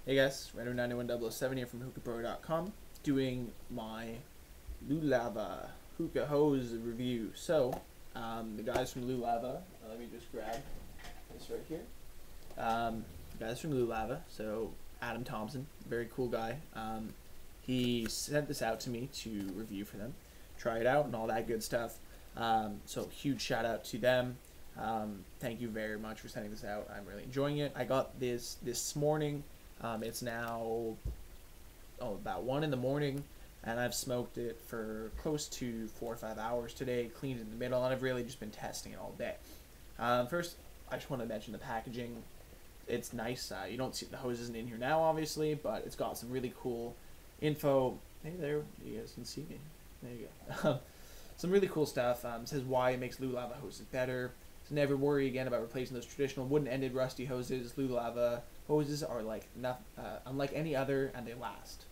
Hey guys, Random91007 here from hookahpro.com doing my Lulava hookah hose review. So, the guys from Lulava, let me just grab this right here. The guys from Lulava, so Adam Thompson, very cool guy. He sent this out to me to review for them, try it out and all that good stuff. So huge shout out to them. Thank you very much for sending this out. I'm really enjoying it. I got this morning. It's now about 1 in the morning, and I've smoked it for close to 4 or 5 hours today, cleaned it in the middle, and I've really just been testing it all day. First, I just want to mention the packaging. It's nice. You don't see the hose isn't in here now, obviously, but it's got some really cool info. Hey there, you guys can see me. There you go. Some really cool stuff. It says why it makes Lulava hoses better. So never worry again about replacing those traditional wooden-ended rusty hoses. Lulava hoses are unlike any other, and they last.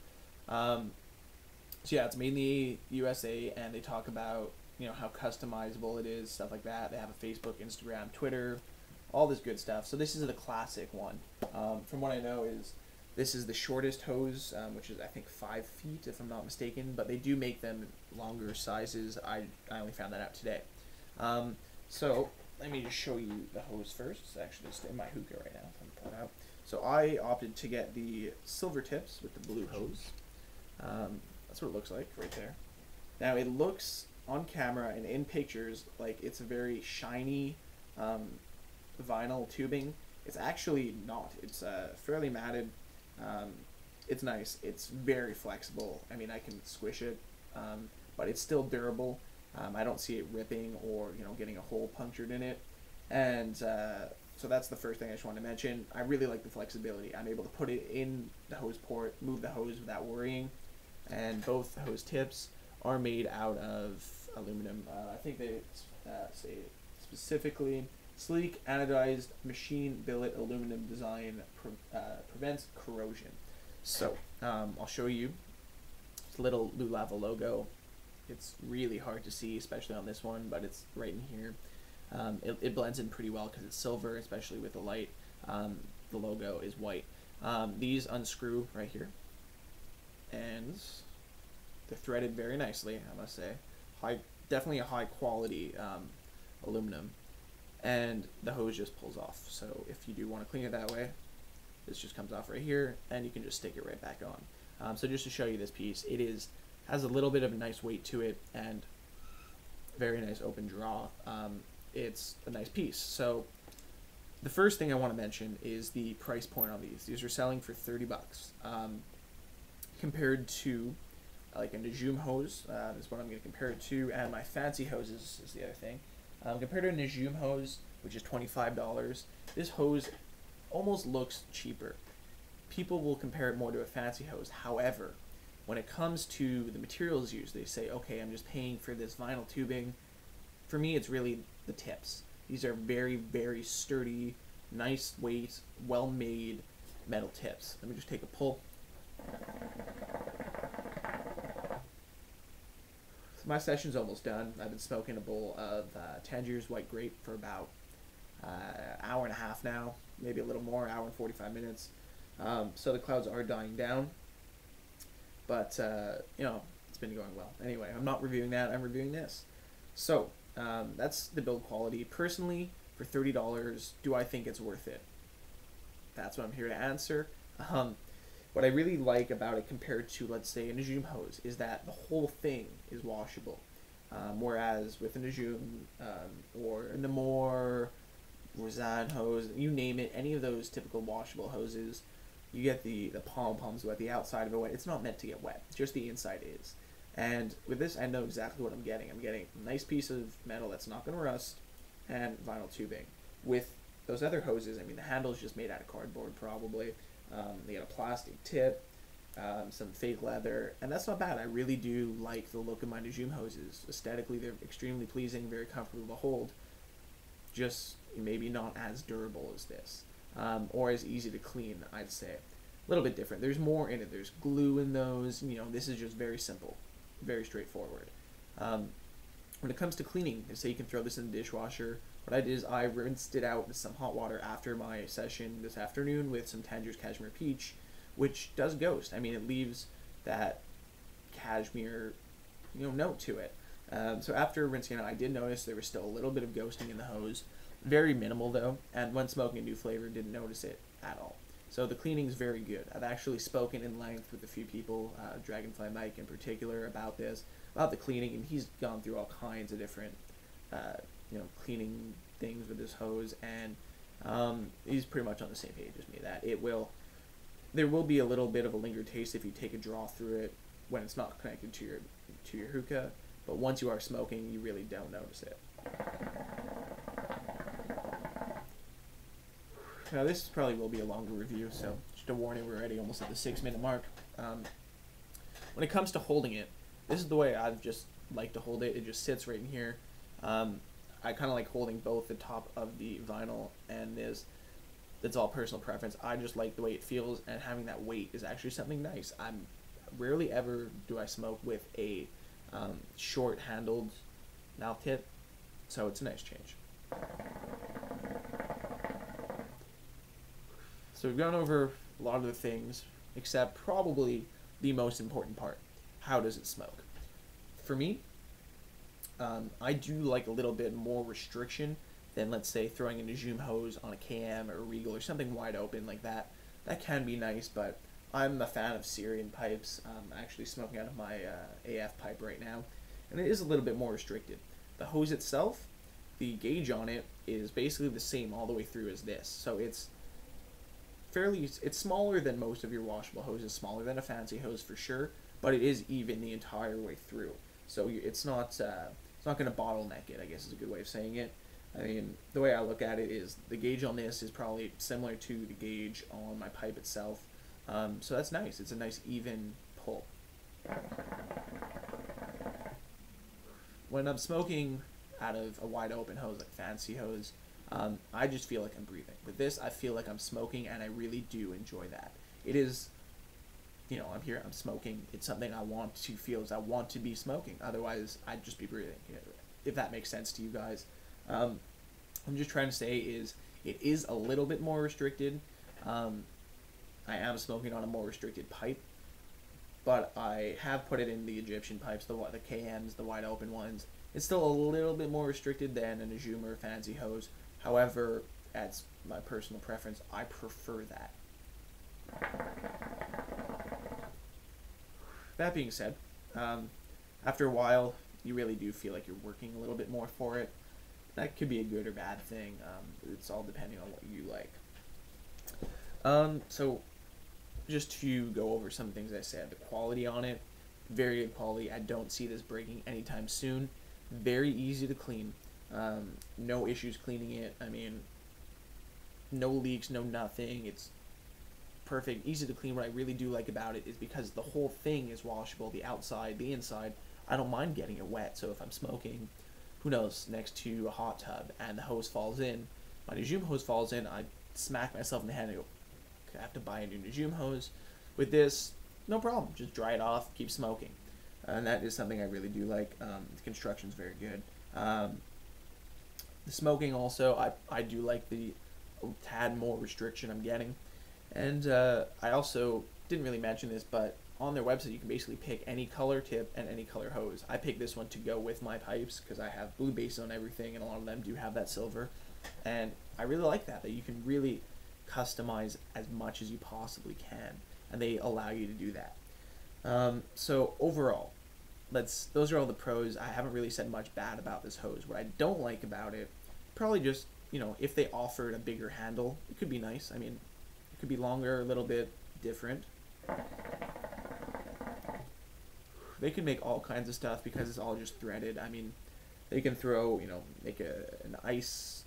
So yeah, it's made in the USA, and they talk about how customizable it is, stuff like that. They have a Facebook, Instagram, Twitter, all this good stuff. So this is the classic one. From what I know this is the shortest hose, which is I think 5 feet if I'm not mistaken, but they do make them longer sizes. I only found that out today. So let me just show you the hose first. It's actually just in my hookah right now. I'm pulling out. So I opted to get the silver tips with the blue hose. That's what it looks like right there. Now it looks on camera and in pictures like it's a very shiny vinyl tubing. It's actually not. It's fairly matted. It's nice. It's very flexible. I mean, I can squish it, but it's still durable. I don't see it ripping or getting a hole punctured in it. And so that's the first thing I just wanted to mention. I really like the flexibility. I'm able to put it in the hose port, move the hose without worrying. And both hose tips are made out of aluminum. I think they say specifically sleek anodized machine billet aluminum design prevents corrosion. So I'll show you this little Lulava logo. It's really hard to see, especially on this one, but it's right in here. It blends in pretty well because it's silver, especially with the light. The logo is white. These unscrew right here, and they're threaded very nicely, I must say. Definitely a high quality aluminum, and the hose just pulls off. So if you do want to clean it that way, this just comes off right here, and you can just stick it right back on. So just to show you this piece, has a little bit of a nice weight to it, and very nice open draw. It's a nice piece. So the first thing I want to mention is the price point on these. These are selling for 30 bucks. Compared to like a Najum hose, is what I'm going to compare it to, and my fancy hoses is the other thing. Compared to a Najum hose, which is $25, this hose almost looks cheaper. People will compare it more to a fancy hose. However, when it comes to the materials used, they say, okay, I'm just paying for this vinyl tubing. For me, it's really the tips. These are very, very sturdy, nice weight, well-made metal tips. Let me just take a pull. So my session's almost done. I've been smoking a bowl of Tangiers White Grape for about hour and a half now, maybe a little more, hour and 45 minutes. So the clouds are dying down, but it's been going well. Anyway, I'm not reviewing that, I'm reviewing this. So that's the build quality. Personally, for $30, do I think it's worth it? That's what I'm here to answer. What I really like about it compared to, let's say, a Najum hose is that the whole thing is washable. Whereas with a Najum or a Namor, Roseanne hose, you name it, any of those typical washable hoses, you get the pom-poms wet, the outside of it wet. It's not meant to get wet, just the inside is. And with this, I know exactly what I'm getting. I'm getting a nice piece of metal that's not going to rust, and vinyl tubing. With those other hoses, I mean, the handle's just made out of cardboard, probably. They got a plastic tip, some fake leather, and that's not bad. I really do like the look of my Najum hoses. Aesthetically, they're extremely pleasing, very comfortable to hold. Just maybe not as durable as this, or as easy to clean, I'd say. A little bit different. There's more in it. There's glue in those. This is just very simple, very straightforward. When it comes to cleaning, they say you can throw this in the dishwasher. What I did is I rinsed it out with some hot water after my session this afternoon with some Tangiers Cashmere Peach, which does ghost. I mean, it leaves that cashmere, note to it. So after rinsing it out, I did notice there was still a little bit of ghosting in the hose. Very minimal though, and when smoking a new flavor, didn't notice it at all. So the cleaning is very good. I've actually spoken in length with a few people, Dragonfly Mike in particular, about the cleaning, and he's gone through all kinds of different, cleaning things with this hose, and he's pretty much on the same page as me that there will be a little bit of a lingering taste if you take a draw through it when it's not connected to your hookah, but once you are smoking, you really don't notice it. Now this probably will be a longer review, so just a warning, we're already almost at the 6-minute mark. When it comes to holding it, this is the way I just like to hold it. It just sits right in here. I kind of like holding both the top of the vinyl and this. That's all personal preference. I just like the way it feels, and having that weight is actually something nice. Rarely ever do I smoke with a short-handled mouth tip, so it's a nice change. So we've gone over a lot of the things, except probably the most important part. How does it smoke? For me, I do like a little bit more restriction than, let's say, throwing in a Zoom hose on a KM or a Regal or something wide open like that. That can be nice, but I'm a fan of Syrian pipes. I'm actually smoking out of my AF pipe right now, and it is a little bit more restricted. The hose itself, the gauge on it is basically the same all the way through as this, so it's smaller than most of your washable hoses, smaller than a fancy hose for sure, but it is even the entire way through. So it's not going to bottleneck it, I guess is a good way of saying it. I mean, the way I look at it is the gauge on this is probably similar to the gauge on my pipe itself. So that's nice. It's a nice even pull. When I'm smoking out of a wide open hose, like fancy hose, I just feel like I'm breathing. With this, I feel like I'm smoking, and I really do enjoy that. It is, I'm here, I'm smoking. It's something I want to feel, as I want to be smoking. Otherwise, I'd just be breathing, if that makes sense to you guys. I'm just trying to say it is a little bit more restricted. I am smoking on a more restricted pipe, but I have put it in the Egyptian pipes, the KMs, the wide open ones. It's still a little bit more restricted than an Ajum or a fancy hose. However, that's my personal preference. I prefer that. That being said, after a while, you really do feel like you're working a little bit more for it. That could be a good or bad thing. It's all depending on what you like. So, just to go over some things I said, the quality on it, very good quality. I don't see this breaking anytime soon. Very easy to clean. No issues cleaning it. I mean, no leaks, no nothing. It's perfect, easy to clean. What I really do like about it is because the whole thing is washable, the outside, the inside. I don't mind getting it wet, so if I'm smoking, who knows, next to a hot tub and the hose falls in, my Najum hose falls in, I smack myself in the head and I go, I have to buy a new Najum hose. With this, no problem, just dry it off, keep smoking. And that is something I really do like. The construction's very good. The smoking also, I do like the tad more restriction I'm getting. And I also didn't really mention this, but on their website you can basically pick any color tip and any color hose. I picked this one to go with my pipes because I have blue base on everything, and a lot of them do have that silver. And I really like that you can really customize as much as you possibly can, and they allow you to do that. So overall, those are all the pros. I haven't really said much bad about this hose. What I don't like about it, probably just, if they offered a bigger handle, it could be nice. I mean, it could be longer, a little bit different. They can make all kinds of stuff because it's all just threaded. I mean, they can throw, make an ice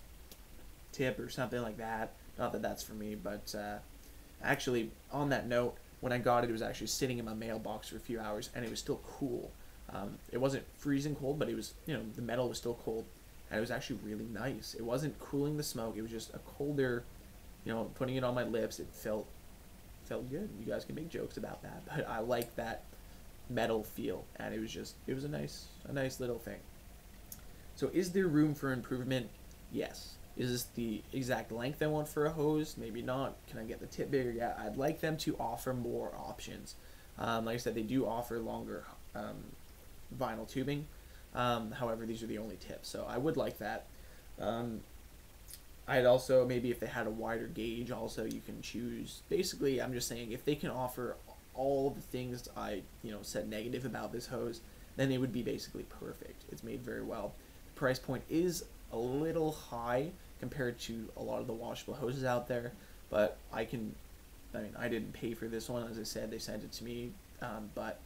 tip or something like that. Not that that's for me, but actually, on that note, when I got it, it was actually sitting in my mailbox for a few hours, and it was still cool. It wasn't freezing cold, but it was, the metal was still cold, and it was actually really nice. It wasn't cooling the smoke. It was just a colder, putting it on my lips, it felt good. You guys can make jokes about that, but I like that metal feel, and it was a nice little thing. So is there room for improvement? Yes. Is this the exact length I want for a hose? Maybe not. Can I get the tip bigger? Yeah, I'd like them to offer more options. Like I said, they do offer longer vinyl tubing. However, these are the only tips, so I would like that. I'd also, maybe if they had a wider gauge, also you can choose. Basically, I'm just saying if they can offer all the things I said negative about this hose, then it would be basically perfect. It's made very well. The price point is a little high compared to a lot of the washable hoses out there, but I didn't pay for this one. As I said, they sent it to me, but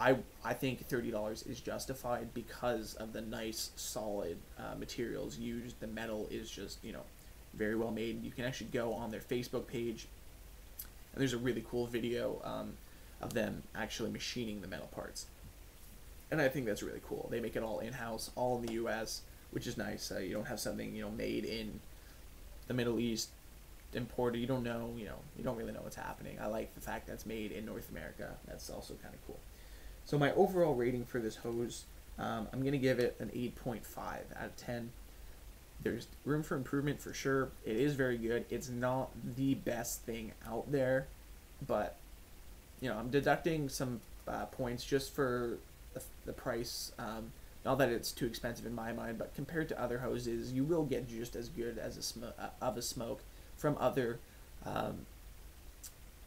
I think $30 is justified because of the nice solid materials used. The metal is just very well made. You can actually go on their Facebook page, and there's a really cool video of them actually machining the metal parts, and I think that's really cool. They make it all in-house, all in the U.S., which is nice. You don't have something made in the Middle East, imported. You don't really know what's happening. I like the fact that it's made in North America. That's also kind of cool. So my overall rating for this hose, I'm going to give it an 8.5 out of 10. There's room for improvement for sure. It is very good. It's not the best thing out there, but I'm deducting some points just for the price. Not that it's too expensive in my mind, but compared to other hoses, you will get just as good as a smoke from other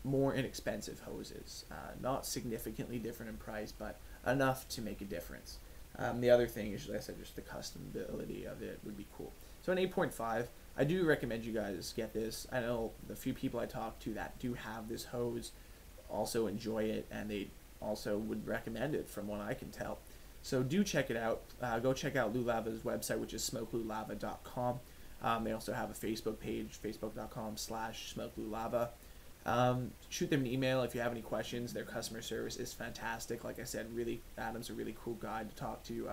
more inexpensive hoses. Not significantly different in price, but enough to make a difference. The other thing is, like I said, just the customability of it would be cool. So an 8.5, I do recommend you guys get this. I know the few people I talk to that do have this hose also enjoy it, and they also would recommend it from what I can tell. So do check it out. Go check out Lulava's website, which is smokelulava.com. They also have a Facebook page, facebook.com/smokelulava. Shoot them an email if you have any questions. Their customer service is fantastic. Like I said, Adam's a really cool guy to talk to.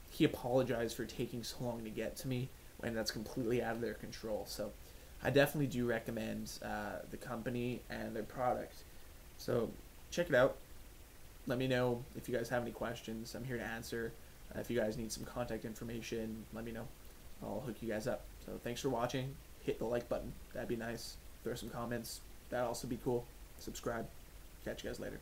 He apologized for taking so long to get to me when that's completely out of their control. So I definitely do recommend the company and their product. So check it out. Let me know if you guys have any questions. I'm here to answer. If you guys need some contact information, let me know. I'll hook you guys up. So thanks for watching. Hit the like button. That'd be nice. Throw some comments. That'd also be cool. Subscribe. Catch you guys later.